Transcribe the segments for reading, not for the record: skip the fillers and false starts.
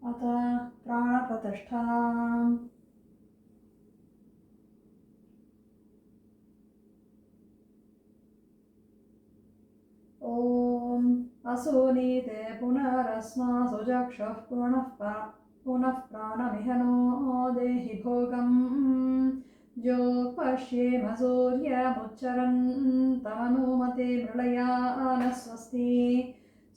अथ प्राणप्रतिष्ठा। ॐ असूनीते पुनरस्मासु चक्षुः पुनः प्राणमिहनो देहि भोगम् जो पश्येम सूर्यमुच्चरन् तमनुमते मृळया स्वस्ति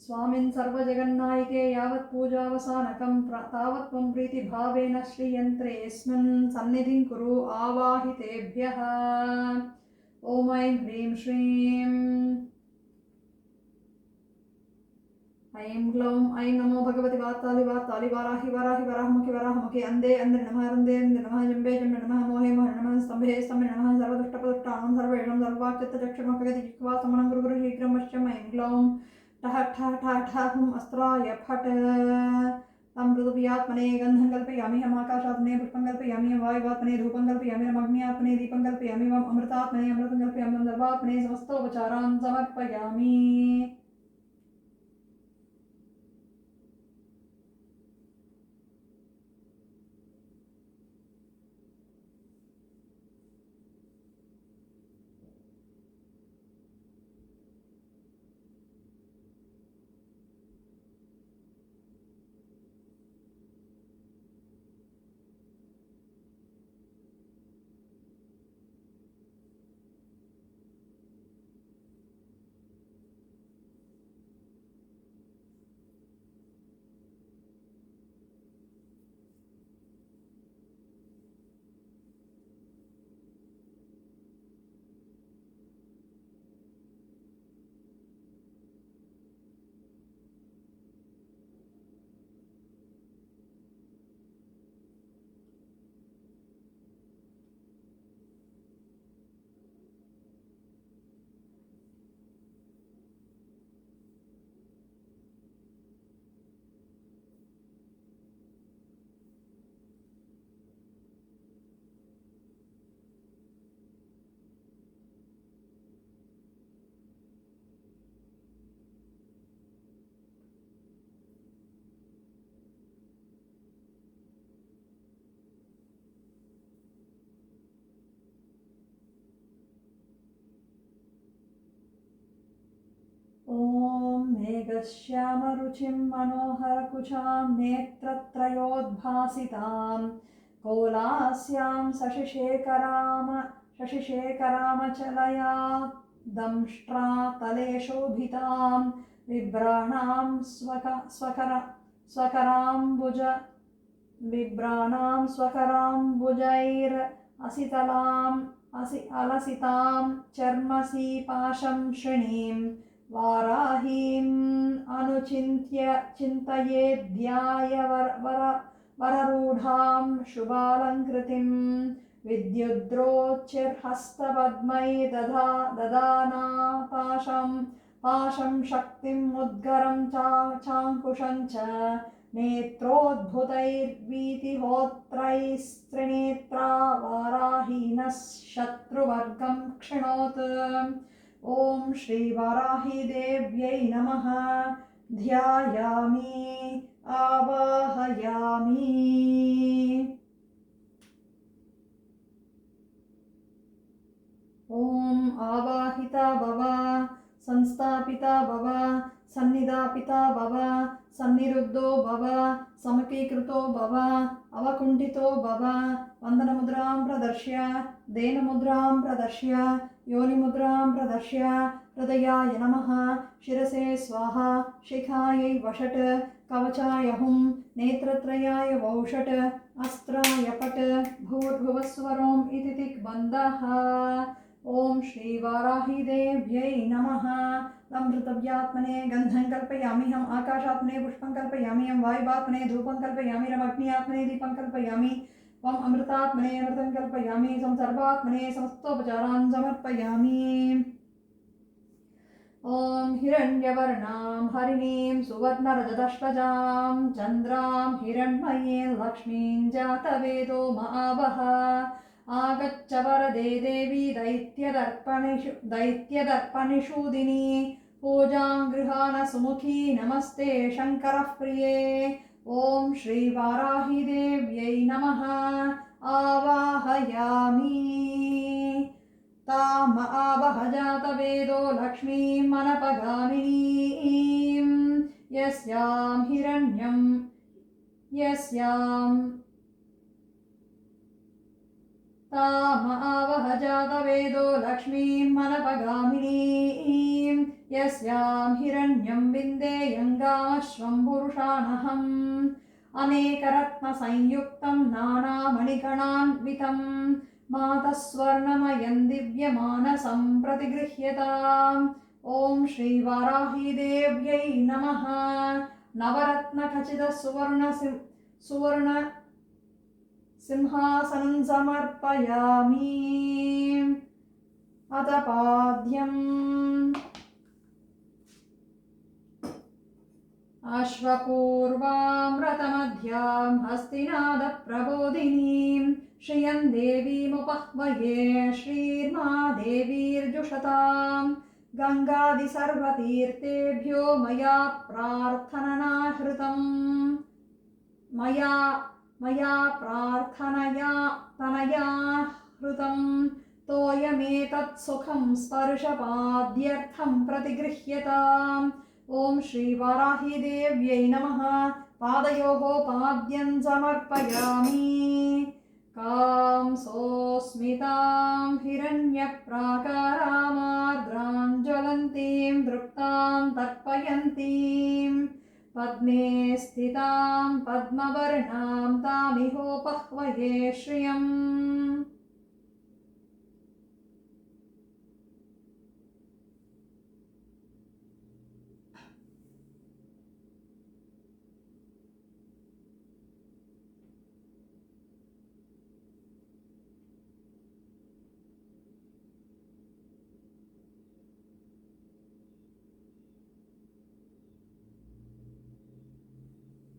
स्वामिन् सर्वजगन्नायके यावत् पूजावसानकं तावत् त्वं प्रीतिभावेन श्रीयन्त्रेऽस्मिन् सन्निधिं कुरु आवाहितेभ्यः। ॐ ऐं ह्रीं श्रीं ऐं ग्लौं ऐं नमो भगवति वार्तालि वार्तालि वाराहि वाराहि वराहमुखि वराहमुखि अन्धे अन्ध्रे नमः रुन्दे रुन्दे नमः जम्बे जम्बे नमः मोहे मोहे नमः स्तम्भे स्तम्भे नमः सर्वदुष्टप्रदुष्टानां सर्वेषां सर्वाच्युतचक्षुर्मखगति जिह्वासमनं गुरु गुरु शीघ्रं वश्यम् ऐं ग्लौं ठः ठः ठः ठः हुम् अस्त्राय फट् तं पृथिव्यात्मने गन्धं कल्पयामि हमाकाशात्मने पुष्पं कल्पयामि हम वायुवात्मने धूपं कल्पयामि हम अग्न्यात्मने दीपं कल्पयामि हम अमृतात्मने अमृतं कल्पयामि हम सर्वात्मने समस्तोपचारान् समर्पयामि। ॐ मेघश्यामरुचिं मनोहरकुचां नेत्रत्रयोद्भासितां कोलास्यां शशिशेखरामचलया दंष्ट्रातले शोभितां बिभ्राणां स्वकराम्बुजैर् अलसितां चर्मसी पाशं श्रिणीं वाराहीम् अनुचिन्त्य चिन्तयेद्ध्याय वररूढां शुभालङ्कृतिं विद्युद्रोच्चिर्हस्तपद्मैर्दधाना पाशं शक्तिम् उद्गरं चाङ्कुशं च नेत्रोद्भुतैर्वीतिहोत्रैस्त्रिनेत्रा वाराहीनः शत्रुवर्गं क्षिणोत्। ॐ श्रीवाराही देव्यै नमः। ध्यायामि आवाहयामि। ॐ आवाहिता भव संस्थापिता भव सन्निधापिता भव सन्निरुद्धो भव समकीकृतो भव अवकुण्ठितो भव वन्दनमुद्रां प्रदर्श्य देनमुद्रां प्रदर्श्य योनिमुद्रां प्रदर्श्य हृदयाय नमः शिरसे स्वाहा शिखायै वषट् कवचाय हुं नेत्रत्रयाय वौषट् अस्त्राय पट् भूर्भुवस्वरोम् इति दिग्बन्धः। ॐ श्रीवाराही देव्यै नमः। तं पृथिव्यात्मने गन्धं कल्पयामि हम आकाशात्मने पुष्पं कल्पयामि हम वायुवात्मने धूपं कल्पयामि हम अग्न्यात्मने दीपं कल्पयामि त्वम् अमृतात्मने अमृतं कल्पयामि त्वं सर्वात्मने समस्तोपचारान् समर्पयामि। ॐ हिरण्यवर्णां हरिणीं सुवर्णरजतश्वजां चन्द्रां हिरण्मयीं लक्ष्मीं जातवेदो महावः आगच्छ वरदे देवी दैत्यदर्पणिषूदिनी पूजां गृहाण सुमुखी नमस्ते शङ्करः प्रिये ॐ श्रीवाराहिदेव्यै नमः आवाहयामि। ताम आवहजातवेदो लक्ष्मीमनपगामिनीं यस्यां हिरण्यं ताम आवहजातवेदो लक्ष्मीमनपगामिनीं यस्यां हिरण्यं विन्देयङ्गामश्वं पुरुषानहम् अनेकरत्नसंयुक्तं नानामणिगणान्वितं मातस्वर्णमयं दिव्यमानसं प्रतिगृह्यताम्। ॐ श्रीवाराहिदेव्यै नमः। नवरत्नखचितसुवर्ण सिंहासनं समर्पयामि। अथ पाद्यम् अश्वपूर्वामृतमध्यां हस्तिनादप्रबोधिनीं श्रियं देवीमुपह्वये श्रीर्मादेवीर्जुषतां गङ्गादिसर्वतीर्थेभ्यो मया प्रार्थनया तोयमेतत् सुखं स्पर्शपाद्यर्थं प्रतिगृह्यताम्। ॐ श्रीवाराहिदेव्यै नमः। पादयोः पाद्यं समर्पयामि। कांसोऽस्मितां हिरण्यप्राकारामार्द्रां ज्वलन्तीं दृप्तां तर्पयन्तीं पद्मे स्थितां पद्मवर्णां तामिहोपह्वये श्रियम्।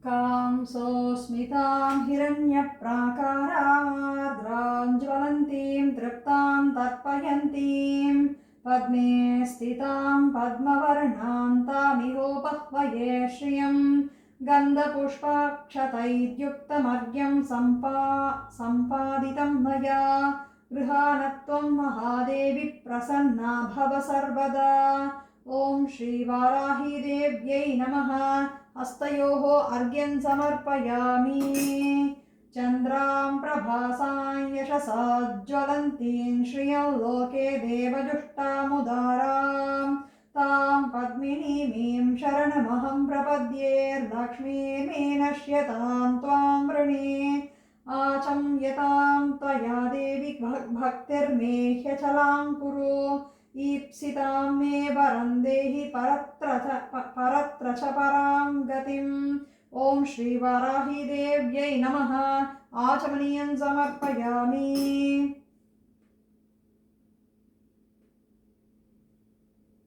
कांसोऽस्मितां हिरण्यप्राकारामार्द्रां ज्वलन्तीं तृप्तां तर्पयन्तीं पद्मे स्थितां पद्मवर्णां तामिहोपह्वये श्रियम्। गन्धपुष्पाक्षतैर्युक्तमर्घ्यं सम्पादितं मया गृहाणत्वं महादेवी प्रसन्ना भव सर्वदा। ॐ श्रीवाराहिदेव्यै नमः। हस्तयोः अर्घ्यं समर्पयामि। चन्द्रां प्रभासां यशसा ज्वलन्तीं श्रियं लोके देवजुष्टामुदारां तां पद्मिनीमीं शरणमहं प्रपद्ये लक्ष्मीर्मीनश्यतां त्वां वृणे आचम्यतां त्वया देवि भक्तिर्मे ह्यचलां कुरु ईप्सितां मे वरं देहि परत्र च परां गतिम्। ॐ श्रीवाराहिदेव्यै नमः। आचमनीयं समर्पयामि।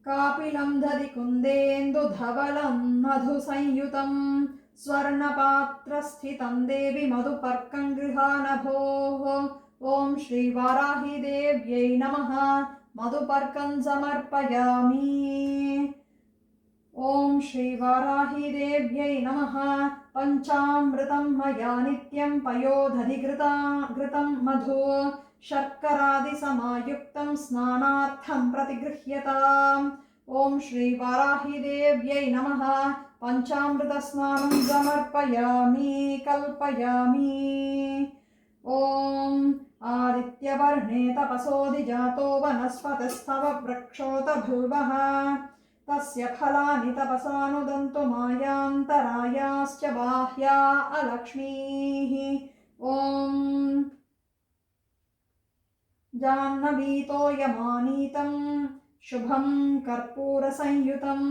कापिलं दधिकुन्देन्दुधवलं मधुसंयुतं स्वर्णपात्रस्थितं देवि मधुपर्कं गृहानभोः। ॐ श्रीवाराहिदेव्यै नमः। मधुपर्कं समर्पयामि। ॐ श्रीवाराहिदेव्यै नमः। पञ्चामृतं मया नित्यं पयोदधिघृतं मधु शर्करादिसमायुक्तं स्नानार्थं प्रतिगृह्यताम्। ॐ श्रीवाराहिदेव्यै नमः। पञ्चामृतस्नानं समर्पयामि कल्पयामि। ॐ आदित्यवर्णे तपसोऽधिजातो वनस्पतिस्तव वृक्षोत भुवः तस्य फलानि तपसानुदन्तु मायान्तरायाश्च बाह्या अलक्ष्मीः। ॐ जाह्नवीतोयमानीतं शुभं कर्पूरसंयुतं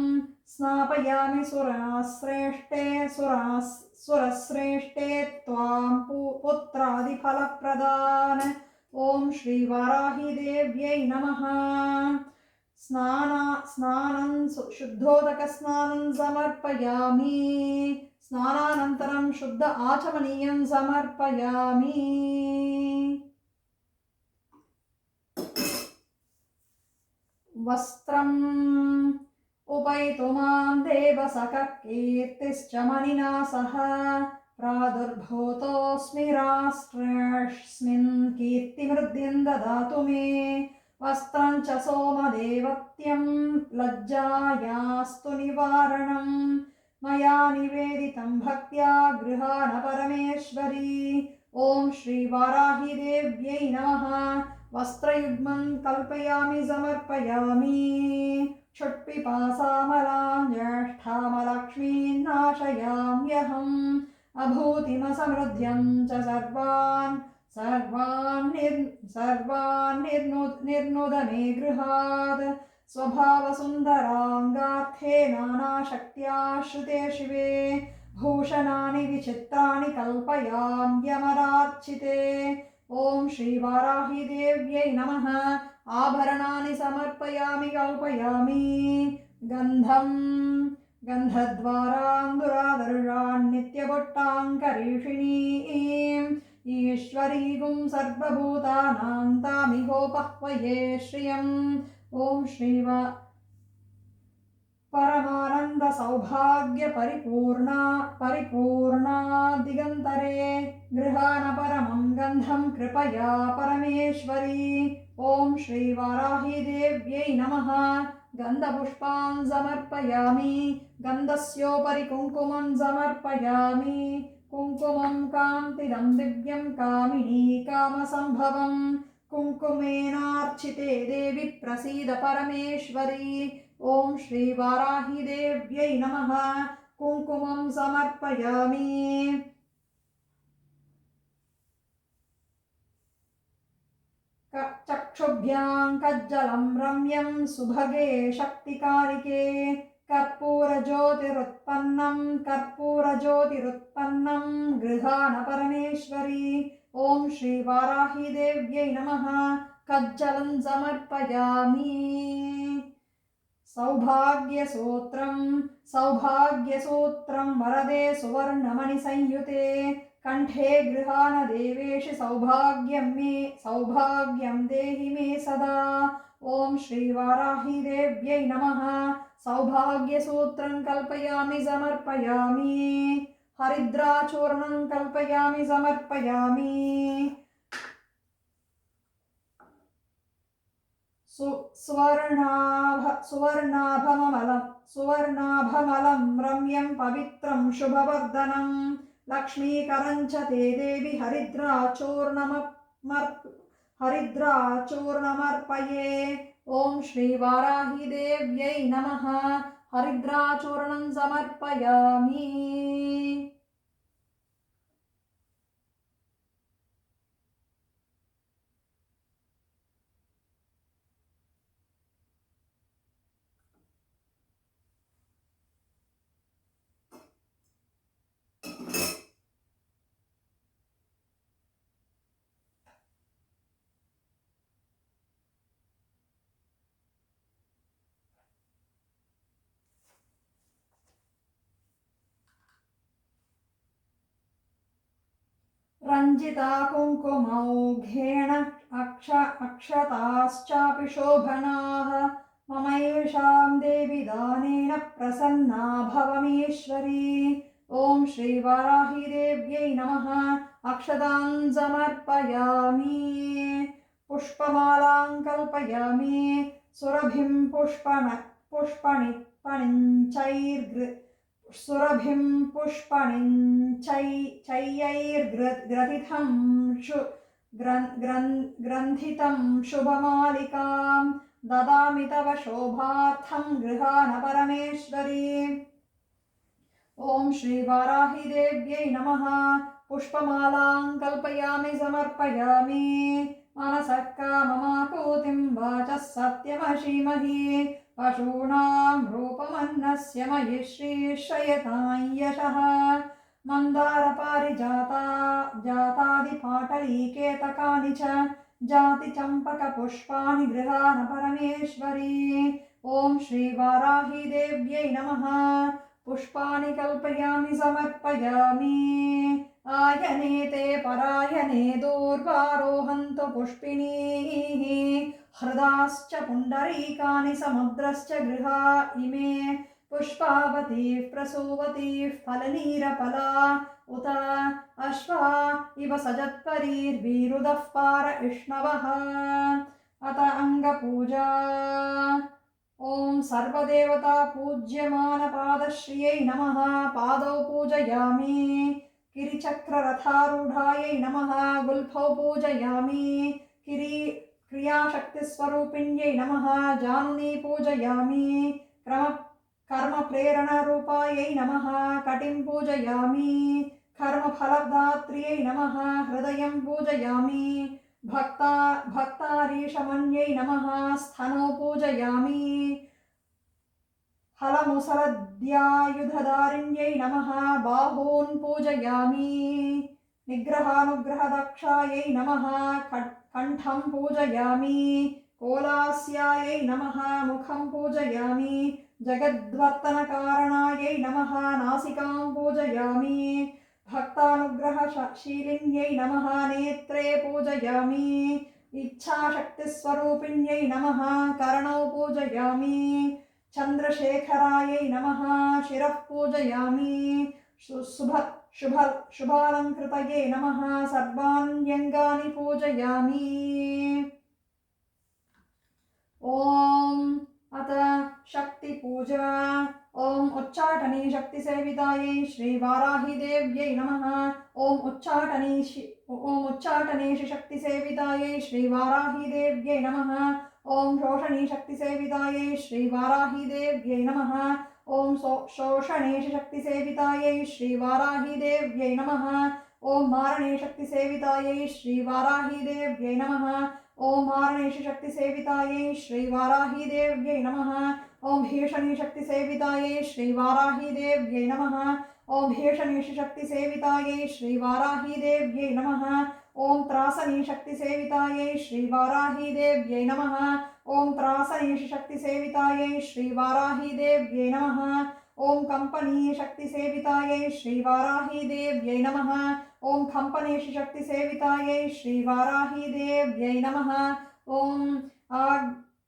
स्नापयामि सुरश्रेष्ठे त्वां पुत्रादिफलप्रदान। ॐ श्रीवाराहिदेव्यै नमः। शुद्धोदकस्नानं समर्पयामि। स्नानानन्तरं शुद्ध आचमनीयं समर्पयामि। वस्त्रं उपैतु मां देवसखः कीर्तिश्च मणिना सह प्रादुर्भूतोऽस्मि राष्ट्रेऽस्मिन् कीर्तिमृद्धिं ददातु मे वस्त्रं च सोमदेवत्यं लज्जायास्तु निवारणम् मया निवेदितं भक्त्या गृहाण परमेश्वरी ॐ श्रीवाराही देव्यै नमः वस्त्रयुग्मं कल्पयामि समर्पयामि क्षुत्पिपासामलां ज्येष्ठामलक्ष्मीं नाशयाम्यहम् अभूतिमसमृद्ध्यं च सर्वान् निर्नुद मे गृहात् स्वभावसुन्दराङ्गार्थे नानाशक्त्या श्रुते शिवे भूषणानि विचित्राणि कल्पयाम्यमरार्चिते ॐ श्रीवाराही देव्यै नमः आभरणानि समर्पयामि कल्पयामि गन्धद्वारान्दुरादर्शान् नित्यभुट्टाङ्करीषिणीम् ईश्वरीगुं सर्वभूतानां तामिहोपह्वये श्रियम् ॐ श्रीवा परमानंद सौभाग्य परिपूर्णा दिगंतरे गृहाण परमं गंधं कृपया परमेश्वरी ॐ श्रीवाराही देव्यै नमः गन्धपुष्पान् समर्पयामि गन्धस्योपरि कुङ्कुमं समर्पयामि कुङ्कुमं कान्तिदं दिव्यं कामिनी कामसम्भवं कुङ्कुमेनार्चिते देवी प्रसीद परमेश्वरी ॐ श्रीवाराही देव्यै नमः कुङ्कुमं समर्पयामि चक्षुभ्यां कज्जलं रम्यं सुभगे शक्तिकारिके कर्पूरज्योतिरुत्पन्नं गृहाण परमेश्वरी ॐ श्रीवाराही देव्यै नमः कज्जलं समर्पयामि सौभाग्यसूत्रं वरदे सुवर्णमणिसंयुते कंठे गृहाण देवेशि सौभाग्यं देहि मे सदा ॐ श्रीवाराही देव्यै नमः सौभाग्यसूत्रं कल्पयामि समर्पयामि हरिद्राचूर्णं कल्पयामि समर्पयामि सुवर्णाभमलं रम्यं पवित्रं शुभवर्धनं लक्ष्मीकरं च ते देवि हरिद्राचूर्णमर्पये ॐ श्रीवाराही देव्यै नमः हरिद्राचूर्णं समर्पयामि रञ्जिता कुङ्कुमौघेण अक्षताश्चापि शोभनाः ममैषां देवि दानेन प्रसन्ना भवमीश्वरी ॐ श्रीवाराही देव्यै नमः अक्षतान् समर्पयामि पुष्पमालां कल्पयामि सुरभिं पुष्पणिञ्चैर्ग्रथितं ग्रन्थितं शुभमालिकां ददामि तव शोभार्थं गृहाण परमेश्वरी ॐ श्रीवाराही देव्यै नमः पुष्पमालां कल्पयामि समर्पयामि मनसः काममाकूतिं वाचः सत्यमशीमहि पशूनां रूपमन्नस्य मयि श्रीश्रयतां यशः जातादिपाटलीकेतकानि च जातिचम्पकपुष्पाणि गृहाण परमेश्वरी ॐ श्रीवाराही देव्यै नमः पुष्पाणि कल्पयामि समर्पयामि आयने ते परायणे दूर्वारोहन्तु पुष्पिणीः हृदाश्च पुण्डरीकानि समुद्रश्च गृहा इमे पुष्पावतीः प्रसूवतीः फलनीरफला उत अश्वा इव सजत्परीर्वीरुदः पार इष्णवः। अत अंगपूजा। ओम सर्वदेवता पूज्यमान पादश्रियै नमः। पादौ पूजयामि। किरिचक्ररथारूढायै नमः। गुल्फौ पूजयामि। क्रियाशक्तिस्वरूपिण्यै नमः। जानुनी पूजयामि। कर्मप्रेरणरूपायै नमः। कटिं पूजयामि। कर्मफलदात्र्यै नमः। हृदयं पूजयामि। भक्तारीशमन्यै नमः। स्थनौ पूजयामि। हलमुसलद्यायुधधारिण्यै नमः। बाहून् पूजयामि। निग्रहानुग्रहदक्षायै नमः। कण्ठं पूजयामि। कोलास्यायै नमः। मुखं पूजयामि। जगद्वर्तनकारणायै नमः। नासिकां पूजयामि। भक्तानुग्रहशीलिन्यै नमः। नेत्रे पूजयामि। इच्छाशक्तिस्वरूपिण्यै नमः। कर्णौ पूजयामि। चन्द्रशेखरायै नमः। शिरः पूजयामि। शुभालङ्कृतये नमः। सर्वाण्यङ्गानि पूजयामि। ओम अत शक्ति पूजा। ओम उच्चाटनी शक्ति सेवितायै श्री वाराही देव्यै नमः। ओम उच्चाटनेशि शक्ति सेवितायै श्री वाराही देव्यै नमः। ओम शोषणी शक्ति सेवितायै श्री वाराही देव्यै नमः। ओम शोषणेशि शक्ति सेवितायै श्री वाराही देव्यै नमः। ओम मारणे शक्ति सेवितायै श्री वाराही देव्यै नमः। ओम मारणेशि शक्ति सेवितायै श्री वाराही देव्यै नमः। ओम भीषणी शक्ति सेवितायै श्री वाराही देव्यै नमः। ओम भीषणेशि शक्ति सेवितायै श्री वाराही देव्यै नमः। ओम त्रासनी शक्ति सेवितायै श्री वाराही देव्यै नमः। ओम त्रासनेशि शक्ति सेवितायै श्री वाराही देव्यै नमः। ओम कंपनी शक्ति सेवितायै श्री वाराही देव्यै नमः। ओम कंपनेशि शक्ति सेवितायै श्री वाराही देव्यै नमः।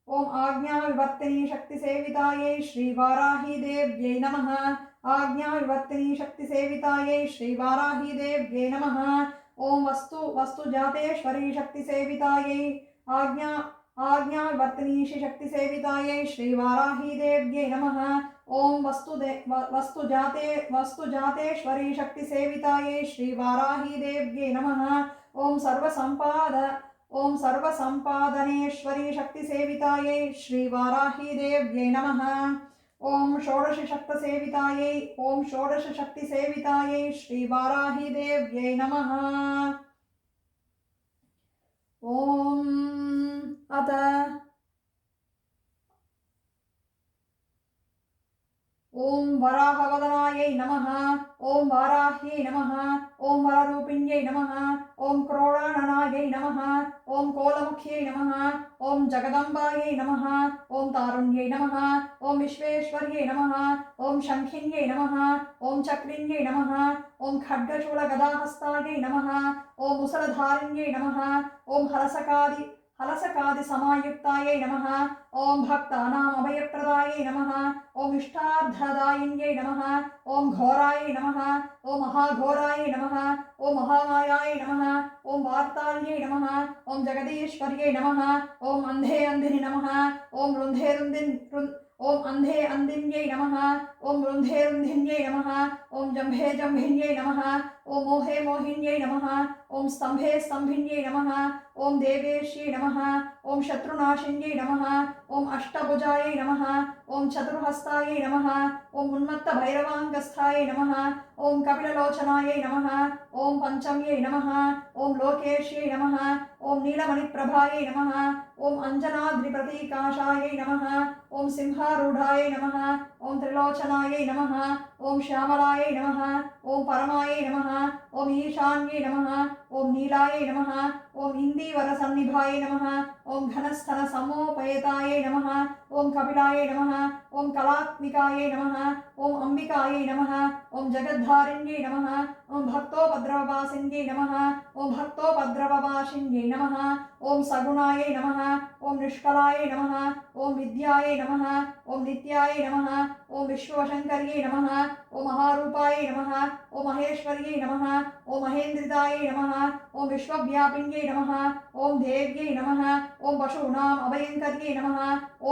ओम आज्ञा विवर्तिनी शक्ति सेवितायै श्री वाराही देव्यै नमः। आज्ञा विवर्तिनी शक्ति सेवितायै श्री वाराही देव्यै नमः। ओम वस्तु जातेश्वरी शक्ति सेवितायै आज्ञा विवर्तिनीशि शक्ति सेवितायै श्री वाराही देव्यै नमः। ओम वस्तु जातेश्वरी शक्ति सेवितायै श्री वाराही देव्यै नमः। ओम सर्वसंपादनेश्वरी शक्ति सेवितायै श्री वाराही देव्यै नमः। ओम षोडश शक्ति सेवितायै श्री वाराही देव्यै नमः। ओम अत ओम वराहवदनायै नमः। ओम वाराह्यै नमः। ओम वररूपिण्यै नमः। ओम क्रोडाननायै नमः। ओम कोलमुख्यै नमः। ओम जगदम्बायै नमः। ओम तारुण्यै नमः। ओम विश्वेश्वर्यै नमः। ओम शङ्खिन्यै नमः। ओम चक्रिण्यै नमः। ओम खड्गशूलगदाहस्तायै नमः। ओम मुसलधारिण्यै नमः। ओम हलसकादि समायुक्तायै नमः। ओम भक्तानाम् अभयप्रदायै नमः। ओम इष्टार्थदायिन्यै नमः। ओम घोरायै नमः। ओम महाघोरायै नमः। ओम महामायायै नमः। ओम वार्ताल्यै नमः। ओम जगदीश्वर्यै नमः। ओम अंधे अंधिनि नमः। ओम अंधे अंधिन्यै नमः। ओम रुन्धे रुन्धिन्यै नमः। ओम जम्भे जम्भिन्यै नमः। ओम मोहे मोहिन्यै नमः। ओम स्तंभे स्तंभिन्यै नमः। ओम देवेश्यै नमः। ओम शत्रुनाशिन्यै नमः। ओम अष्टभुजायै नमः। ओम चतुर्हस्तायै नमः। ओम उन्मत्त भैरवांगस्थायै नमः। ओम कपिललोचनायै नमः। ओम पंचम्यै नमः। ओम लोकेश्यै नमः। ओम नीलमणिप्रभायै नमः। ओम अंजनाद्रिप्रतीकाशायै नमः। ओम सिंहारूढायै नमः। ओम त्रिलोचनायै नमः। ओम श्यामलायै नमः। ओम परमायै नमः। ओम ईशान्यै नमः। ओम नीलायै नमः। ओम इंदीवरसन्निभायै नमः। ओम घनस्थन समोपयतायै नमः ओम कपिलायै नमः ओम कलात्मिकायै नमः ओम अंबिकायै नमः ओम जगद्धारिण्यै नमः ओम भक्तोपद्रववासिन्यै नमः ओम भक्तोपद्रववासिन्यै नमः ओम सगुणायै नमः ओम निष्कलायै नमः ओम विद्यायै नमः ओम नित्यायै नमः ओम विश्वशंकर्यै नमः ओम महारूपायै नमः ओम महेश्वर्यै नमः ओम महेन्द्रितायै नमः ओम विश्वव्यापिन्यै नमः ओम देव्यै नमः ओम पशूनाम् अभयंकर्यै नमः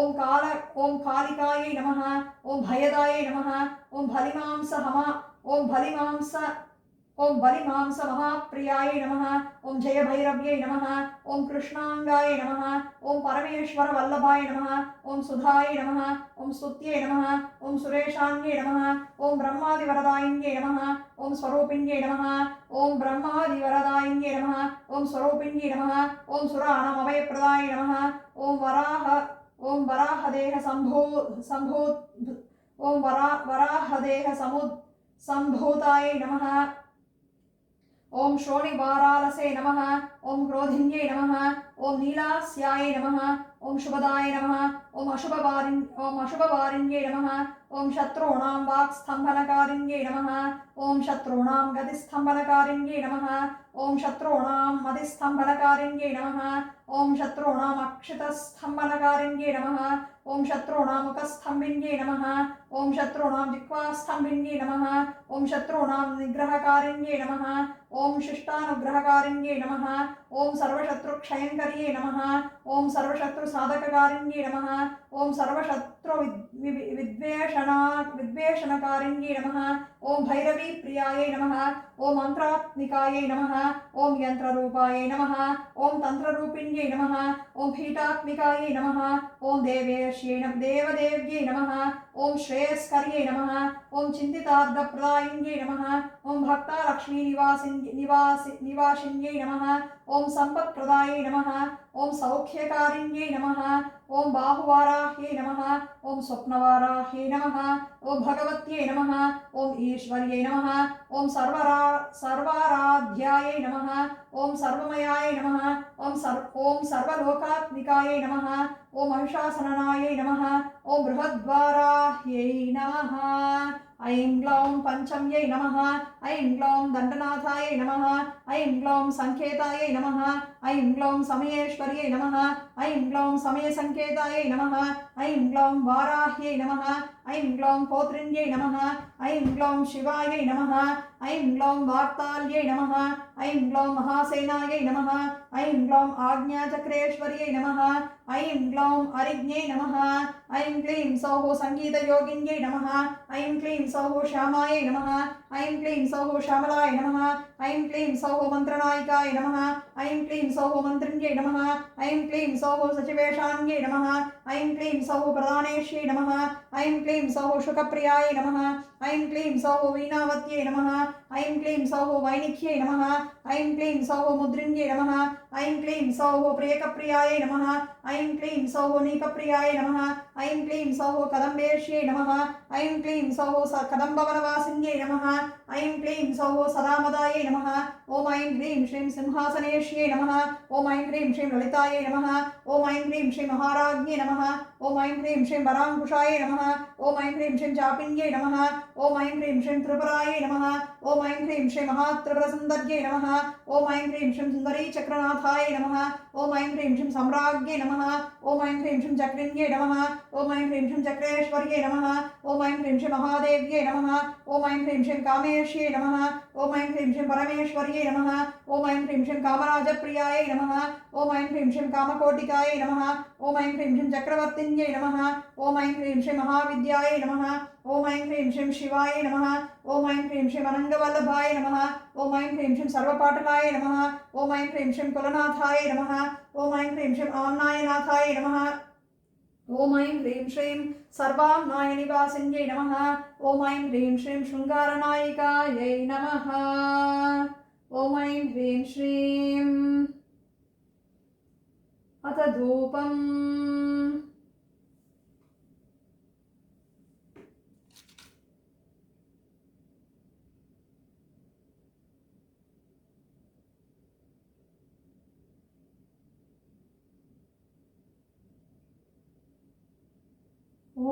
ओम कालिकायै नमः ओम भयदायै नमः ओम बलिमांस महाप्रियायै नमः ओम जय भैरव्यै नमः ओम कृष्णांगायै नमः ओम परमेश्वर वल्लभाय नमः ओम सुधायै नमः ओम स्तुत्यै नमः ओम सुरेशान्यै नमः ओम ब्रह्मादिवरदायिन्यै नमः ओम स्वरूपिण्यै नमः ओम ब्रह्मादिवरदायिन्यै नमः ओम स्वरूपिण्यै नमः ओम सुराणाम् अभयप्रदाय नमः ओम वराहदेह संभूताय नमः ओम श्रोणिवारालसे नमः ओम क्रोधिन्यै नमः ओम नीलास्याय नमः ओम शुभदाय नमः ओम अशुभवारिण्यै नमः ओम शत्रूणां वाक्स्तम्भनकारिण्यै नमः ओम शत्रूणां गतिस्तम्भनकारिण्यै नमः ओम शत्रूणां मतिस्तम्भनकारिण्यै नमः ओम शत्रूणाम् अक्षितस्तम्भनकारिण्यै नमः ओम शत्रूणां मुखस्तम्भिन्यै नमः ओम शत्रूणां जिह्वास्तम्भिन्यै नमः ओम शत्रूणां निग्रहकारिण्यै नमः ओम शिष्टानुग्रहकारिण्यै नमः ओम सर्वशत्रुक्षयंकर्यै नमः ओम सर्वशत्रुसाधककारिण्यै नमः ओम सर्वशत्रु विद्वेषणकारिण्यै नमः ओम भैरवी प्रियायै नमः ओम मंत्रात्मिकायै नमः ओम यंत्ररूपायै नमः ओम तंत्ररूपिण्यै नमः ओम पीठात्मिकायै नमः ओम देवदेव्यै नमः ओम श्रेयस्कर्यै नमः ओम चिन्तितार्थप्रदायिन्यै नमः ओम भक्तालक्ष्मी निवासिन्यै नमः ओम संपत्प्रदायै नमः ओम सौख्यकारिण्यै नमः ओम बाहुवाराह्यै नमः ओम स्वप्नवाराह्यै नमः ओम भगवत्यै नमः ओम ईश्वर्यै नमः ओम सर्वाराध्यायै नमः ओम सर्वमयाय नमः ओम सर्वलोकात्मिकायै नमः ओम महिषासननायै नमः ओम बृहद्वाराह्यै नमः ऐं ग्लौं पंचम्यै नमः ऐं ग्लौं दण्डनाथायै नमः ऐं ग्लौं संकेतायै नमः ऐं ग्लौं समयेश्वर्यै नमः ऐं ग्लौं समयसंकेतायै नमः ऐं ग्लौं वाराह्यै नमः ऐं ग्लौं पौत्रिण्यै नमः ऐं ग्लौं शिवायै नमः ऐं ग्लौं वार्ताल्यै नमः ऐं ग्लौं महासेनायै नमः ऐं ग्लौं आज्ञाचक्रेश्वर्यै नमः ऐं ग्लौं अरिज्ञै नमः ऐं क्लीं सौः संगीतयोगिन्यै नमः ऐं क्लीं सौः श्यामायै नमः ऐं क्लीं सौः श्यामलाय नमः ऐं क्लीं सौः मन्त्रनायिकाय नमः ऐं क्लीं सौः मन्त्रिण्यै नमः ऐं क्लीं सौः सचिवेशान्यै नमः ऐं क्लीं सौः प्रधानेश्यै नमः ऐं क्लीं सौः शुकप्रियाय नमः ऐं क्लीं सौः वीणावत्यै नमः ऐं क्लीं सौः वैनिक्यै नमः ऐं क्लीं सौः मुद्रिण्यै नमः ऐं क्लीं सौः प्रियकप्रियाय नमः ऐं क्लीं सौः नीकप्रियाय नमः ऐं क्लीं सौः कदम्बेश्यै नमः ऐं क्लीं सौः कदम्बवनवासिन्यै नमः ऐं क्लीं सौः सदामदायै नमः ओम ऐं क्लीं श्रीं सिंहासनेश्यै नमः ओम ऐं क्लीं श्रीं ललितायै नमः ओम ऐं क्लीं श्रीं महाराज्ञै नमः ओम ऐं क्लीं श्रीं वराङ्कुशाय नमः ओम ऐं क्लीं श्रीं चापिन्यै नमः ओम ऐं क्लीं श्रीं त्रिपुरायै नमः ओम ऐं क्लीं श्रीं महात्रिपुरसुन्दर्यै नमः ओम ऐं क्लीं श्रीं सुन्दरीचक्रनाथाय नमः ओम ऐं क्लीं श्रीं सम्राज्ञै नमः ओम ऐं क्लीं श्रीं चक्रिण्यै नमः ओम ऐं क्लीं श्रीं चक्रेश्वर्यै नमः ओम ऐं क्लीं श्रीं महादेव्यै नमः ओम ऐं क्लीं श्रीं कामेश्यै नमः ओम ऐं क्लीं श्रीं परमेश्वर्यै नमः ओम ऐं क्लीं श्रीं कामराजप्रियायै नमः ओम ऐं क्लीं श्रीं कामकोटिकायै नमः ओम ऐं क्लीं श्रीं चक्रवर्तिन्यै नमः ओम ऐं क्लीं श्रीं महाविद्यायै नमः ओम ऐं क्लीं श्रीं शिवाय नमः ओम ऐं क्लीं श्रीं अनङ्गवल्लभाय नमः ओम ऐं क्लीं श्रीं सर्वपाटलाय नमः ओम ऐं क्लीं श्रीं कुलनाथाय नमः ओम ऐं क्लीं श्रीं आम्नायनाथाय नमः ओम ऐं क्लीं श्रीं सर्वाम्नायनिवासिन्यै नमः ओम ऐं क्लीं श्रीं शृङ्गारनायिकायै नमः ओम ऐं क्लीं श्रीं अथ धूपम् ॐ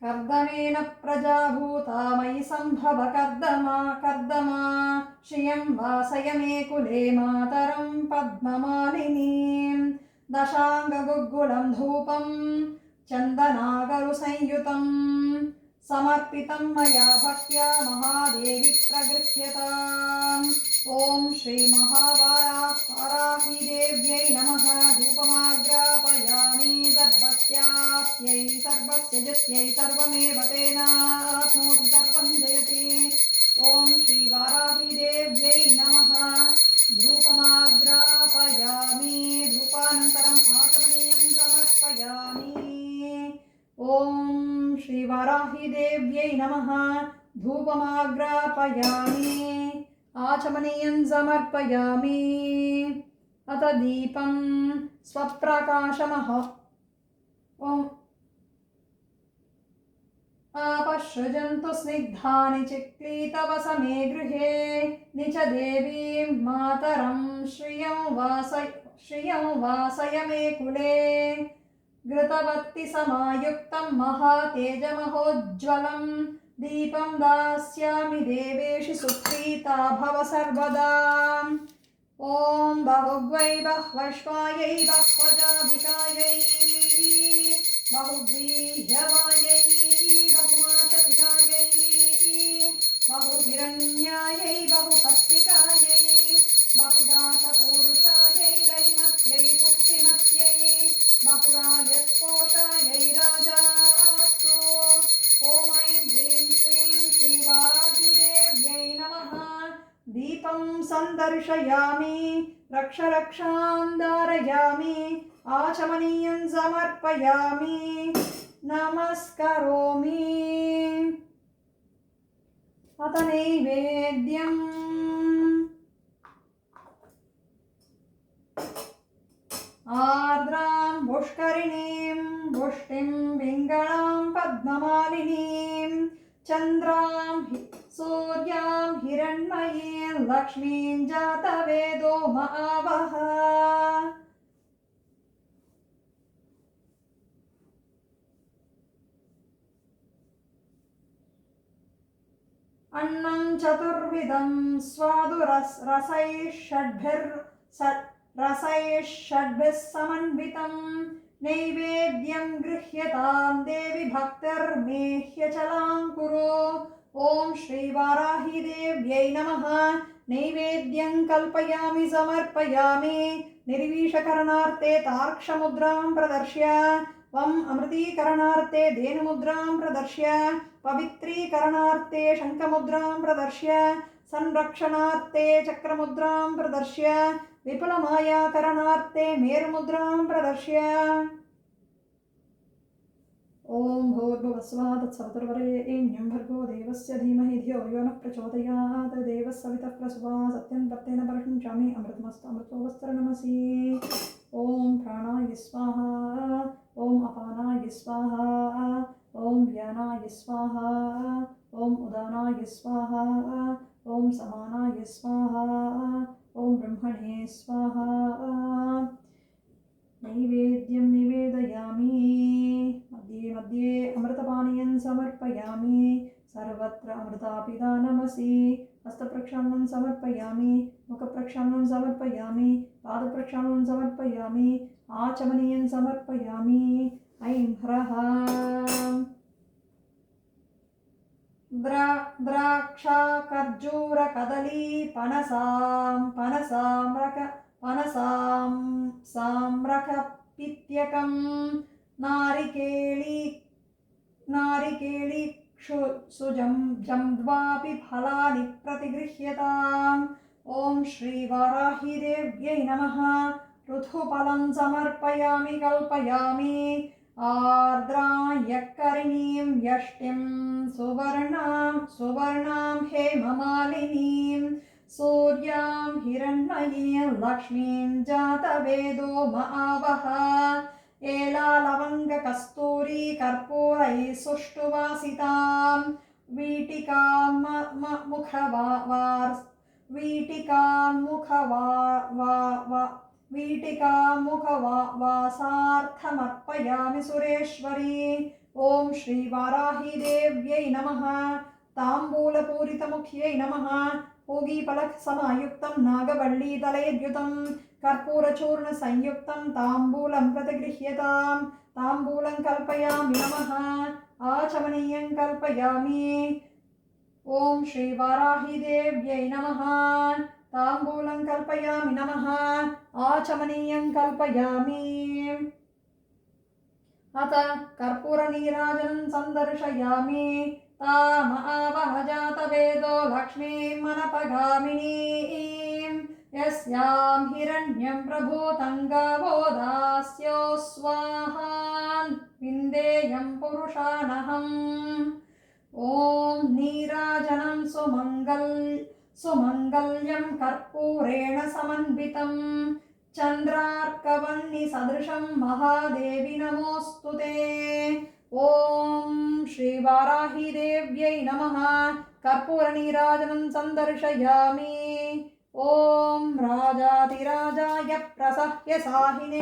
कर्दमेन प्रजाभूता मयि सम्भव कर्दमा श्रियं वासय मे कुले मातरं पद्ममालिनीं दशाङ्गगुग्गुलं धूपं चन्दनागरुसंयुतं समर्पितं मया भक्त्या महादेवी प्रगृह्यताम्। ॐ श्रीमहावाराहिदेव्यै नमः। धूपमाग्रापयामि सर्वस्याप्यै सर्वस्य जित्यै सर्वमेव तेनाप्नोति सर्वं जयति। ॐ श्रीवाराहिदेव्यै नमः। धूपमाग्रापयामि धूपानन्तरम् आचमनीयं समर्पयामि। ॐ श्रीवाराहिदेव्यै नमः। धूपमाग्रापयामि आचमनीयं समर्पयामि। अथ दीपं स्वप्रकाशमः। ॐ आपश्रजन्तु स्निग्धानि चिक्लीतवसमे गृहे निच देवीं मातरं श्रियं वासय मे कुले घृतवत्ति समायुक्तं महातेजमहोज्ज्वलं दीपं दास्यामि देवेशि सुप्रीता भव सर्वदा। ॐ बहुग्वै बह्वश्वायै बह्वजाभिकायै बहुव्रीह्यवायै बहुमाशतिकायै बहुहिरण्यायै बहुहस्तिकायै बहुदातपूरुषायै रैमत्यै पुष्टिमत्यै बहुरायस्पोषायै राजास्तु। ॐ ऐं ह्रीं श्रीं श्रीवाराहिदेव्यै नमः। दीपं सन्दर्शयामि रक्षां धारयामि आचमनीयं समर्पयामि नमस्करोमि। अथ नैवेद्यम् आर्द्रां पुष्करिणीं पुष्टिं पिङ्गळां पद्ममालिनीं चन्द्रां सूर्यां हिरण्मयीं लक्ष्मीं जातवेदो महावः। अन्नं चतुर्विधं रसैः षड्भिः समन्वितं नैवेद्यं गृह्यतां देवि भक्तिर्मेह्यचलां कुरु। ॐ श्रीवाराहिदेव्यै नमः। नैवेद्यं कल्पयामि समर्पयामि। निर्वीशकरणार्थे तार्क्षमुद्रां प्रदर्श्य वम् अमृतीकरणार्थे धेनुमुद्रां प्रदर्श्य पवित्रीकरणार्थे शङ्खमुद्रां प्रदर्श्य संरक्षणार्थे चक्रमुद्रां प्रदर्श्य विपुलमायाकरणार्थे मेरुमुद्रां प्रदर्श्य। ॐ भूर्भुवस्सुवः तत्सवितुर्वरेण्यं भर्गो देवस्य धीमहि धियो यो नः प्रचोदयात्। देवः सवितः प्रसुवा सत्यं तप्तेन परिष्णुषामि अमृतमस्तु अमृतोऽवस्तरनमसि। ॐ प्राणाय स्वाहा ॐ अपानाय स्वाहा ॐ व्यानाय स्वाहा ॐ उदानाय स्वाहा ॐ समानाय स्वाहा ॐ ब्रह्मणे स्वाहा। नैवेद्यं निवेदयामि मध्ये मध्ये अमृतपानीयं समर्पयामि सर्वत्र अमृतापिदानमसि। हस्तप्रक्षालनं समर्पयामि मुखप्रक्षालनं समर्पयामि पादप्रक्षालनं समर्पयामि आचमनीयं समर्पयामि। ऐं ह्रः द्राक्षा खर्जूर कदली पनसाम्रक पित्यकं नारिकेली जम्द्वापि फलानि प्रतिगृह्यताम्। ॐ श्रीवाराहिदेव्यै नमः। ऋतुफलं समर्पयामि कल्पयामि आर्द्रां यक्करिणीं यष्टिं सुवर्णां हेममालिनीं सूर्यां हिरण्मयीं लक्ष्मीं जातवेदो महावः। एलालवङ्गकस्तूरी कर्पूरैः सुष्ठुवासितां वीटिकां वीटिकामुखवासार्थमर्पयामि सुरेश्वरी। ॐ श्री वाराही देव्यै नमः। ताम्बूलपूरितमुख्यै नमः। पूगीफलसमायुक्तं नागवल्लीदलैर्युतं कर्पूरचूर्णसंयुक्तं ताम्बूलं प्रतिगृह्यताम्। ताम्बूलं कल्पयामि नमः। आचमनीयं कल्पयामि। ॐ श्री वाराही देव्यै नमः। ताम्बूलं कल्पयामि नमः। आचमनीयं कल्पयामि। अथ कर्पूरनीराजनं सन्दर्शयामि। ताम आवह जातवेदो लक्ष्मीमनपगामिनीं यस्यां हिरण्यं प्रभूतं गावो दास्यो स्वाहान् विन्देयं पुरुषानहम्। ॐ नीराजनं सुमङ्गल्यं कर्पूरेण समन्वितं चन्द्रार्कवह्निसदृशं महादेवी नमोऽस्तुते। ॐ श्री वाराही देव्यै नमः। कर्पूरनीराजनं सन्दर्शयामि। ॐ राजाधिराजाय प्रसह्य साहिने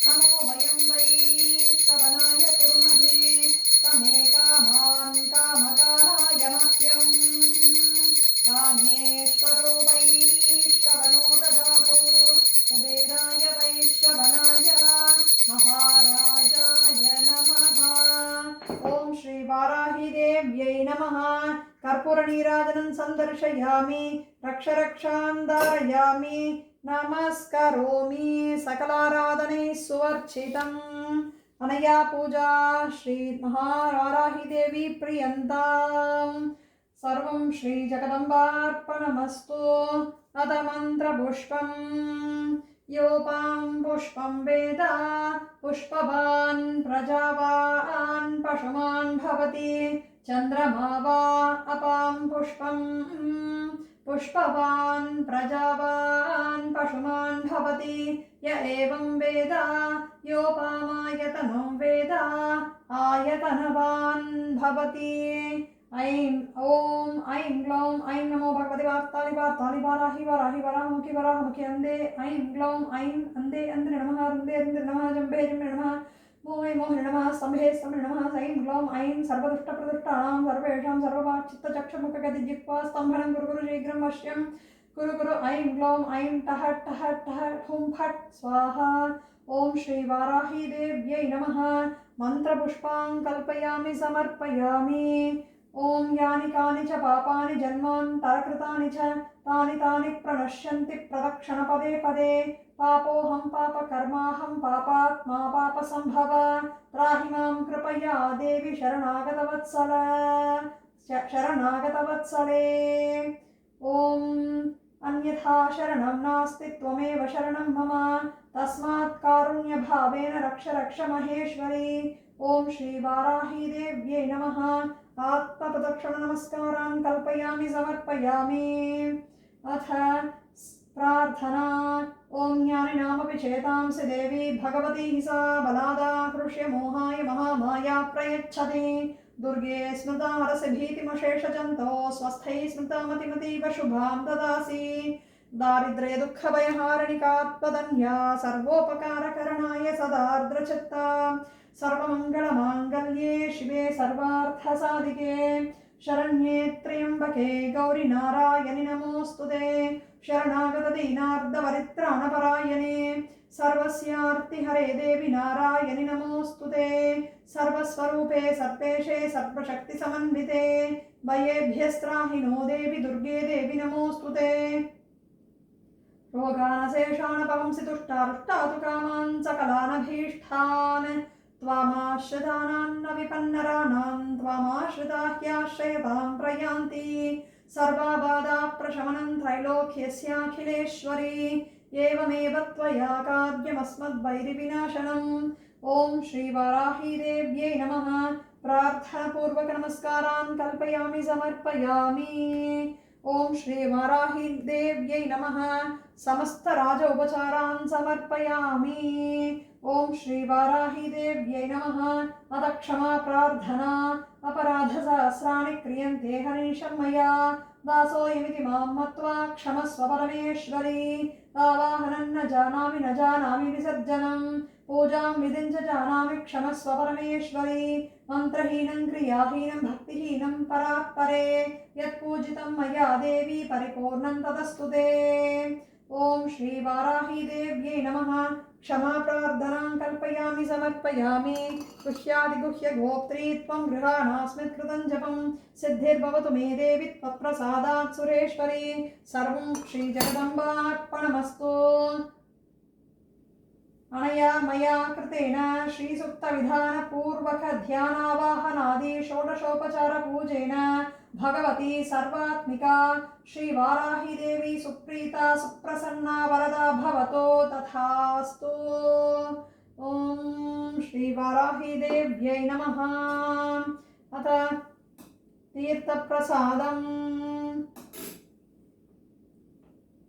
नमो वयं वैष्णवनाय कुर्महे तमे कामान् कामकालाय मह्यं कामेश्वरो वैश्रवणो ददातु कुबेराय वैश्रवणाय महाराजाय नमः। ॐ श्री वाराही देव्यै नमः। कर्पूरनीराजनं सन्दर्शयामि। रक्षां धारयामि। नमस्करोमि सकलाराधनैः सुवर्चितम्। अनया पूजा श्री महावाराही देवी प्रियन्ताम्। सर्वं श्री जगदम्बार्पणमस्तु। अथ मन्त्रपुष्पम्। योपां पुष्पं वेद पुष्पवान् प्रजावान् पशुमान् भवति। चन्द्रमा वा अपां पुष्पं पुष्पवान् प्रजावान् पशुमान् भवति। य एवं वेद योपामायतनं वेद आयतनवान् भवति। ऐं ॐ ऐं ग्लौं ऐं नमो भगवते वार्तालि वार्तालि वाराहि वाराहि वराहमुखि वराहमुखि अन्धे ऐं ग्लौं ऐं अन्धे अन्ध्रे नमः रुन्दे रुन्द्रे नमः जम्बे जम्बे नमः मोहे मोहे नमः स्तम्भे स्तम्भे नमः ऐं ग्लौं ऐं सर्वदुष्टप्रदुष्टानां सर्वेषां सर्ववाक्चित्तचक्षुमुखगतिजिह्वा स्तम्भनं गुरु गुरु शीघ्रं वश्यं गुरु गुरु ऐं ग्लौं ऐं टः टः टः हुं फट् स्वाहा। ॐ श्री वाराही देव्यै नमः। मन्त्रपुष्पां कल्पयामि समर्पयामि। ॐ यानि कानि च पापानि जन्मान्तरकृतानि च तानि प्रणश्यन्ति प्रदक्षिणपदे पदे। पापोऽहं पापकर्माहं पापात्मा पापसम्भव त्राहि मां कृपया देवि शरणागतवत्सले। ॐ अन्यथा शरणं नास्ति त्वमेव शरणं मम तस्मात् कारुण्यभावेन रक्ष रक्ष महेश्वरी। ॐ श्री वाराही देव्यै नमः। आत्मप्रदक्षिणनमस्कारान् कल्पयामि समर्पयामि। अथ प्रार्थना। ॐ ज्ञानिनामपि चेतांसि देवी भगवती सा बलादा हृष्यमोहाय महामाया प्रयच्छति। दुर्गे स्मृता हरसि भीतिमशेषजन्तो स्वस्थैः स्मृता मतिमतीव शुभां ददासि। दारिद्र्य दुःखभयहारिणिकात्मदन्या सर्वोपकारकरणाय सदार्द्रचित्ता। सर्वमङ्गलमाङ्गल्ये शिवे सर्वार्थसाधिके शरण्ये त्र्यम्बके गौरि नारायणि नमोऽस्तुते। शरणागतदीनार्धवरित्राणपरायणे सर्वस्यार्तिहरे देवि नारायणि नमोऽस्तुते। सर्वस्वरूपे सर्वेशे सर्वशक्तिसमन्विते भयेभ्यस्त्राहि नो देवि दुर्गे देवि नमोऽस्तुते। रोगानशेषानपवंसि तुष्टारुष्टातु कामान् सकलानभीष्टान् त्वामाश्रितानान्न विपन्नराणां त्वामाश्रिता ह्याश्रयतां प्रयान्ति। सर्वबाधाप्रशमनं त्रैलोक्यस्याखिलेश्वरी एवमेव त्वया कार्यमस्मद्वैरिविनाशनम्। ॐ श्री वाराही देव्यै नमः। प्रार्थनापूर्वकनमस्कारान् कल्पयामि समर्पयामि। ॐ श्री वाराही देव्यै नमः। समस्तराज उपचारान् समर्पयामि। ॐ श्री वाराही देव्यै नमः। अथ क्षमा प्रार्थना। अपराधसहस्राणि क्रियन्ते हरिनिशं मया दासोऽयमिति मां मत्वा क्षमस्व परमेश्वरी आवाहनं न जानामि विसर्जनं पूजां विधिं च जानामि क्षमस्व परमेश्वरी मन्त्रहीनं क्रियाहीनं भक्तिहीनं परात्परे यत्पूजितं मया देवी परिपूर्णं तदस्तु ते। ॐ श्री वाराही देव्यै नमः। क्षमा प्रार्थनां कल्पयामि समर्पयामि। गुह्यादिगुह्य गोप्त्री त्वं गृहाणास्मत् कृतं जपं सिद्धिर्भवतु मे देवि त्वत्प्रसादात् सुरेश्वरी सर्वं श्रीजगदम्बार्पणमस्तु। अनया मया कृतेन श्रीसुक्तविधानपूर्वकध्यानावाहनादि षोडशोपचारपूजेन भगवती सर्वात्मिका श्रीवाराही देवी सुप्रीता सुप्रसन्ना वरदा भवतो तथास्तु। ॐ श्रीवाराही देव्यै नमः। अथ तीर्थप्रसादम्।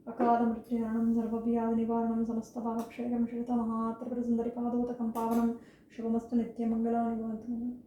अकालमृत्युहरणं सर्वव्याधिनिवारणं समस्तपापक्षयं श्रीतमः त्रिपुरसुन्दरिपादोदकं पावनं शुभमस्तु नित्यमङ्गलानि भवन्तु।